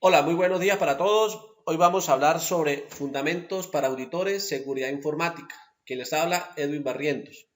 Hola, muy buenos días para todos. Hoy vamos a hablar sobre fundamentos para auditores, seguridad informática. Quien les habla, Edwin Barrientos.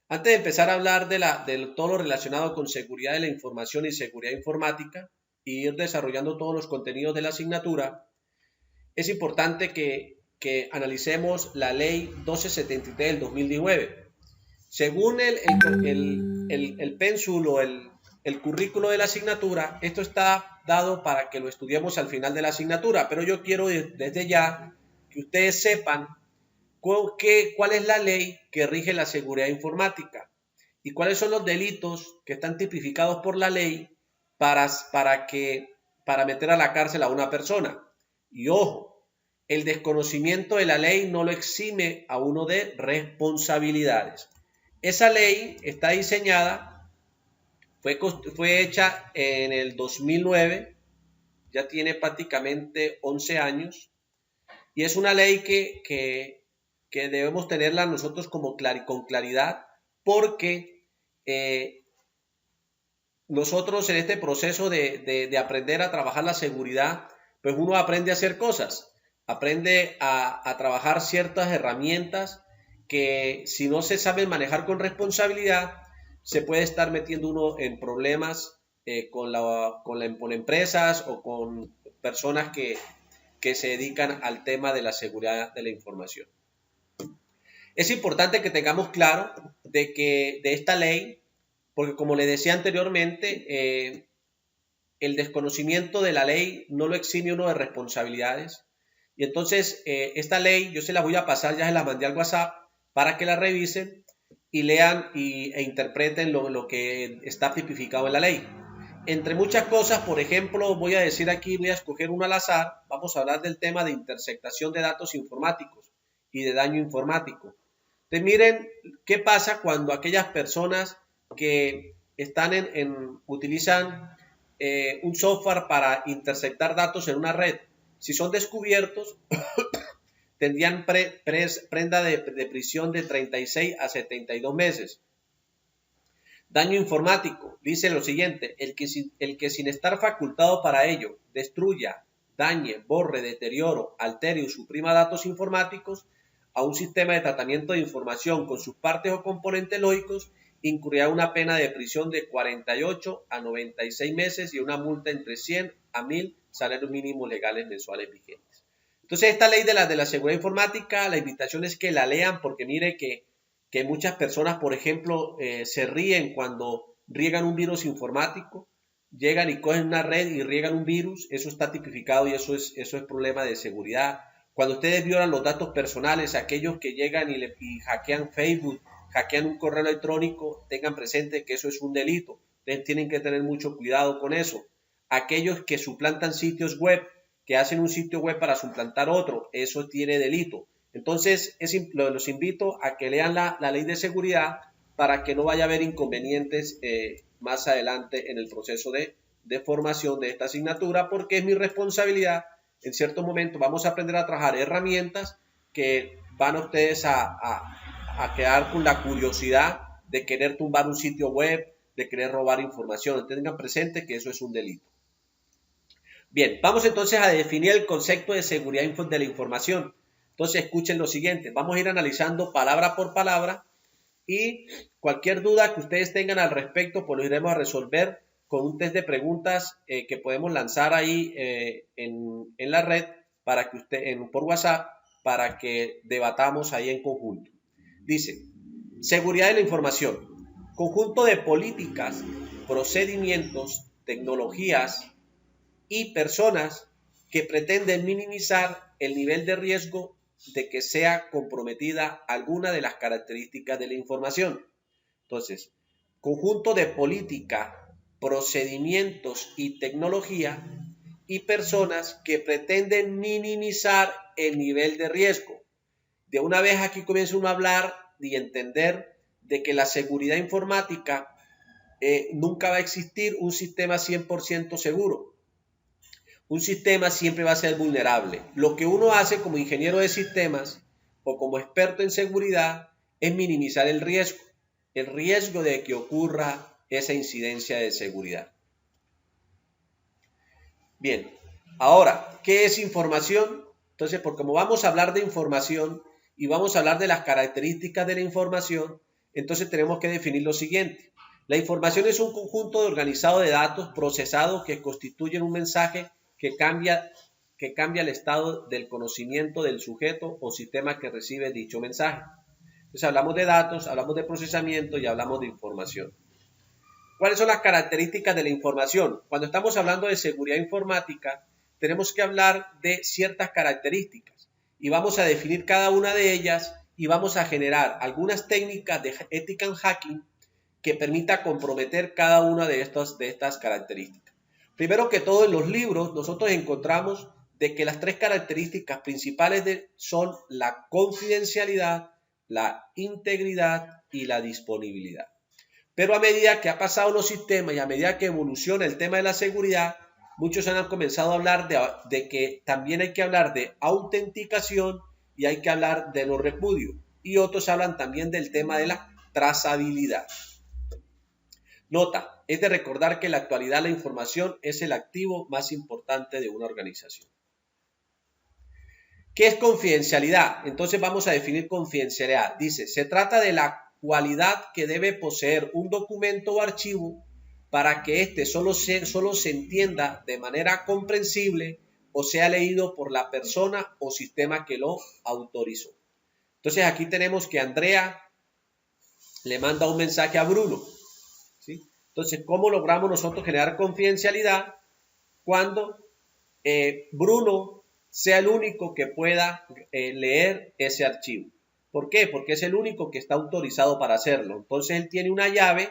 Antes de empezar a hablar de todo lo relacionado con seguridad de la información y seguridad informática e ir desarrollando todos los contenidos de la asignatura, es importante que analicemos la ley 1273 del 2019. Según el pénsul o el currículo de la asignatura, esto está dado para que lo estudiemos al final de la asignatura, pero yo quiero desde ya que ustedes sepan cuál es la ley que rige la seguridad informática y cuáles son los delitos que están tipificados por la ley para meter a la cárcel a una persona. Y ojo, el desconocimiento de la ley no lo exime a uno de responsabilidades. Esa ley está diseñada, fue hecha en el 2009, ya tiene prácticamente 11 años, y es una ley que debemos tenerla nosotros con claridad, porque nosotros en este proceso de aprender a trabajar la seguridad, pues uno aprende a hacer cosas, aprende a trabajar ciertas herramientas que si no se sabe manejar con responsabilidad, se puede estar metiendo uno en problemas con empresas o con personas que se dedican al tema de la seguridad de la información. Es importante que tengamos claro de esta ley, porque como les decía anteriormente, el desconocimiento de la ley no lo exime uno de responsabilidades. Y entonces esta ley yo se la voy a pasar, ya se la mandé al WhatsApp para que la revisen y lean e interpreten lo que está tipificado en la ley. Entre muchas cosas, por ejemplo, voy a decir aquí, voy a escoger uno al azar, vamos a hablar del tema de interceptación de datos informáticos y de daño informático. Entonces miren qué pasa cuando aquellas personas que están utilizan un software para interceptar datos en una red. Si son descubiertos, tendrían prenda de prisión de 36 a 72 meses. Daño informático, dice lo siguiente, el que sin estar facultado para ello destruya, dañe, borre, deterioro, altere o suprima datos informáticos a un sistema de tratamiento de información con sus partes o componentes lógicos, incurrirá una pena de prisión de 48 a 96 meses y una multa entre 100 a 1000 salarios mínimos legales mensuales vigentes. Entonces, esta ley de la seguridad informática, la invitación es que la lean porque mire que muchas personas, por ejemplo, se ríen cuando riegan un virus informático, llegan y cogen una red y riegan un virus, eso está tipificado y eso es problema de seguridad. Cuando ustedes violan los datos personales, aquellos que llegan y hackean Facebook, hackean un correo electrónico, tengan presente que eso es un delito. Ustedes tienen que tener mucho cuidado con eso. Aquellos que suplantan sitios web, que hacen un sitio web para suplantar otro, eso tiene delito. Entonces, los invito a que lean la ley de seguridad para que no vaya a haber inconvenientes más adelante en el proceso de formación de esta asignatura, porque es mi responsabilidad. En cierto momento vamos a aprender a trabajar herramientas que van a ustedes a quedar con la curiosidad de querer tumbar un sitio web, de querer robar información. Tengan presente que eso es un delito. Bien, vamos entonces a definir el concepto de seguridad de la información. Entonces escuchen lo siguiente, vamos a ir analizando palabra por palabra y cualquier duda que ustedes tengan al respecto, pues lo iremos a resolver con un test de preguntas que podemos lanzar ahí en la red para que por WhatsApp para que debatamos ahí en conjunto. Dice, seguridad de la información, conjunto de políticas, procedimientos, tecnologías y personas que pretenden minimizar el nivel de riesgo de que sea comprometida alguna de las características de la información. Entonces, conjunto de política, procedimientos y tecnología y personas que pretenden minimizar el nivel de riesgo. De una vez aquí comienza uno a hablar y entender de que la seguridad informática nunca va a existir un sistema 100% seguro. Un sistema siempre va a ser vulnerable. Lo que uno hace como ingeniero de sistemas o como experto en seguridad es minimizar el riesgo de que ocurra esa incidencia de seguridad. Bien, Ahora, ¿qué es información? Entonces, por como vamos a hablar de información y vamos a hablar de las características de la información, entonces tenemos que definir lo siguiente. La información es un conjunto organizado de datos procesados que constituyen un mensaje que cambia el estado del conocimiento del sujeto o sistema que recibe dicho mensaje. Entonces hablamos de datos, hablamos de procesamiento y hablamos de información. ¿Cuáles son las características de la información? Cuando estamos hablando de seguridad informática, tenemos que hablar de ciertas características y vamos a definir cada una de ellas y vamos a generar algunas técnicas de ethical hacking que permita comprometer cada una de estas características. Primero que todo, en los libros nosotros encontramos de que las tres características principales son la confidencialidad, la integridad y la disponibilidad. Pero a medida que ha pasado los sistemas y a medida que evoluciona el tema de la seguridad, muchos han comenzado a hablar de que también hay que hablar de autenticación y hay que hablar de no repudio. Y otros hablan también del tema de la trazabilidad. Nota, es de recordar que en la actualidad la información es el activo más importante de una organización. ¿Qué es confidencialidad? Entonces vamos a definir confidencialidad. Dice, se trata de la cualidad que debe poseer un documento o archivo para que éste solo se entienda de manera comprensible o sea leído por la persona o sistema que lo autorizó. Entonces aquí tenemos que Andrea le manda un mensaje a Bruno. ¿Sí? Entonces, ¿cómo logramos nosotros generar confidencialidad cuando Bruno sea el único que pueda leer ese archivo? ¿Por qué? Porque es el único que está autorizado para hacerlo. Entonces él tiene una llave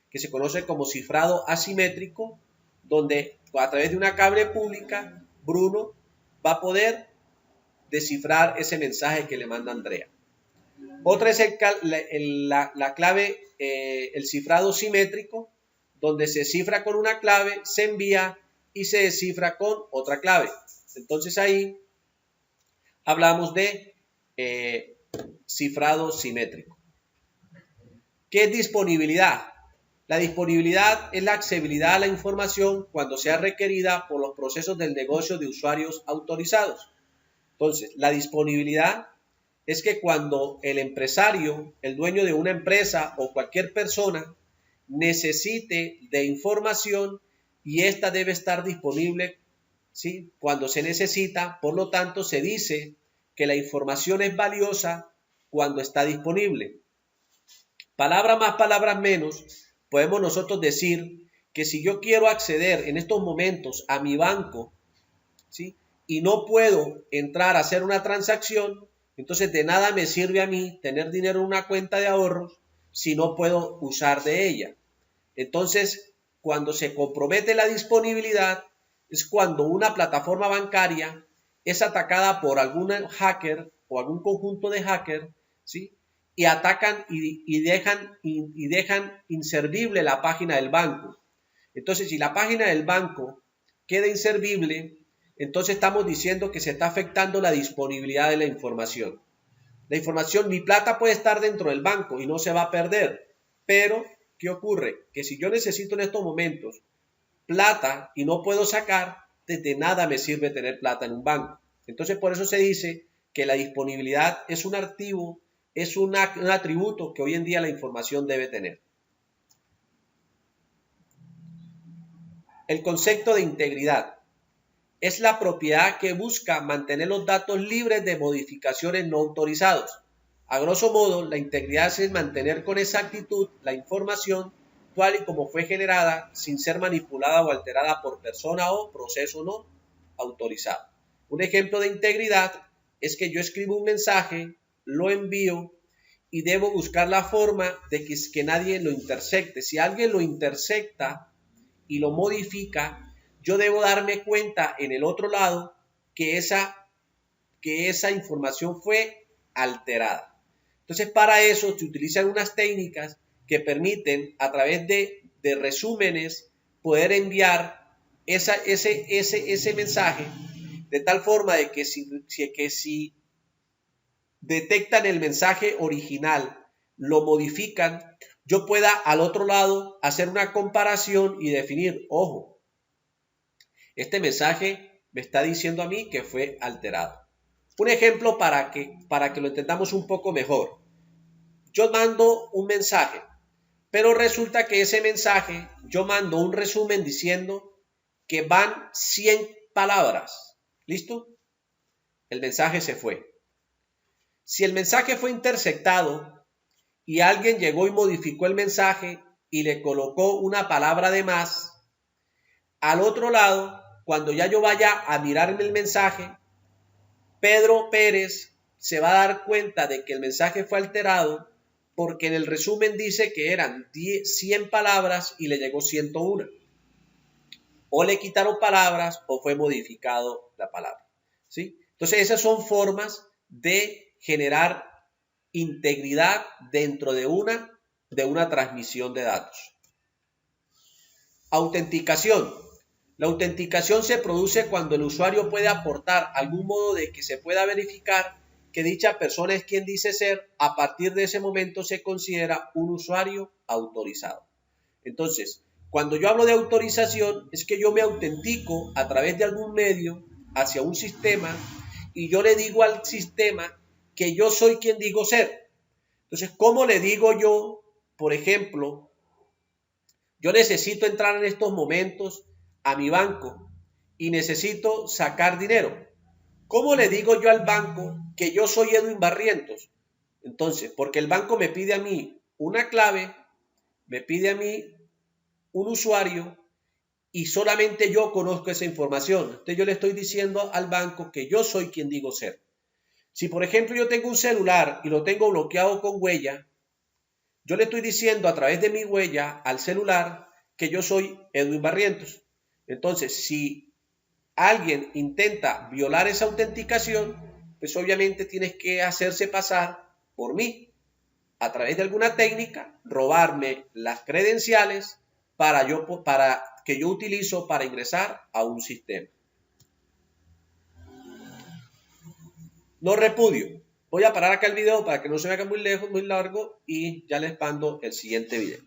que se conoce como cifrado asimétrico, donde a través de una clave pública, Bruno va a poder descifrar ese mensaje que le manda Andrea. Otra es la clave, el cifrado simétrico, donde se cifra con una clave, se envía y se descifra con otra clave. Entonces ahí hablamos de cifrado simétrico. ¿Qué es disponibilidad? La disponibilidad es la accesibilidad a la información cuando sea requerida por los procesos del negocio de usuarios autorizados. Entonces, la disponibilidad es que cuando el empresario, el dueño de una empresa o cualquier persona necesite de información y esta debe estar disponible, ¿sí?, cuando se necesita, por lo tanto se dice que la información es valiosa cuando está disponible. Palabras más, palabras menos, podemos nosotros decir que si yo quiero acceder en estos momentos a mi banco, ¿sí?, y no puedo entrar a hacer una transacción, entonces de nada me sirve a mí tener dinero en una cuenta de ahorros si no puedo usar de ella. Entonces, cuando se compromete la disponibilidad, es cuando una plataforma bancaria es atacada por algún hacker o algún conjunto de hackers, ¿sí?, y atacan y dejan inservible la página del banco. Entonces, si la página del banco queda inservible, entonces estamos diciendo que se está afectando la disponibilidad de la información. La información, mi plata puede estar dentro del banco y no se va a perder, pero ¿qué ocurre? Que si yo necesito en estos momentos plata y no puedo sacar, de nada me sirve tener plata en un banco. Entonces, por eso se dice que la disponibilidad es un activo, es un atributo que hoy en día la información debe tener. El concepto de integridad es la propiedad que busca mantener los datos libres de modificaciones no autorizados. A grosso modo, la integridad es mantener con exactitud la información tal y como fue generada sin ser manipulada o alterada por persona o proceso no autorizado. Un ejemplo de integridad es que yo escribo un mensaje, lo envío y debo buscar la forma de que nadie lo intersecte. Si alguien lo intersecta y lo modifica, yo debo darme cuenta en el otro lado que esa información fue alterada. Entonces, para eso se utilizan unas técnicas que permiten, a través de resúmenes, poder enviar ese mensaje de tal forma de que si detectan el mensaje original, lo modifican, yo pueda al otro lado hacer una comparación y definir, ojo, este mensaje me está diciendo a mí que fue alterado. Un ejemplo para que lo entendamos un poco mejor. Yo mando un mensaje, pero resulta que ese mensaje, yo mando un resumen diciendo que van 100 palabras. ¿Listo? El mensaje se fue. Si el mensaje fue interceptado y alguien llegó y modificó el mensaje y le colocó una palabra de más, al otro lado, cuando ya yo vaya a mirar en el mensaje, Pedro Pérez se va a dar cuenta de que el mensaje fue alterado porque en el resumen dice que eran 100 palabras y le llegó 101. O le quitaron palabras o fue modificado la palabra. ¿Sí? Entonces esas son formas de generar integridad dentro de una transmisión de datos. Autenticación. La autenticación se produce cuando el usuario puede aportar algún modo de que se pueda verificar que dicha persona es quien dice ser. A partir de ese momento se considera un usuario autorizado. Entonces, cuando yo hablo de autorización, es que yo me autentico a través de algún medio hacia un sistema y yo le digo al sistema que yo soy quien digo ser. Entonces, ¿cómo le digo yo, por ejemplo, yo necesito entrar en estos momentos a mi banco y necesito sacar dinero? ¿Cómo le digo yo al banco que yo soy Edwin Barrientos? Entonces, porque el banco me pide a mí una clave, me pide a mí un usuario y solamente yo conozco esa información. Entonces yo le estoy diciendo al banco que yo soy quien digo ser. Si por ejemplo yo tengo un celular y lo tengo bloqueado con huella, yo le estoy diciendo a través de mi huella al celular que yo soy Edwin Barrientos. Entonces, si alguien intenta violar esa autenticación, pues obviamente tienes que hacerse pasar por mí, a través de alguna técnica, robarme las credenciales para que yo utilizo para ingresar a un sistema. No repudio. Voy a parar acá el video para que no se me haga muy lejos, muy largo, y ya les mando el siguiente video.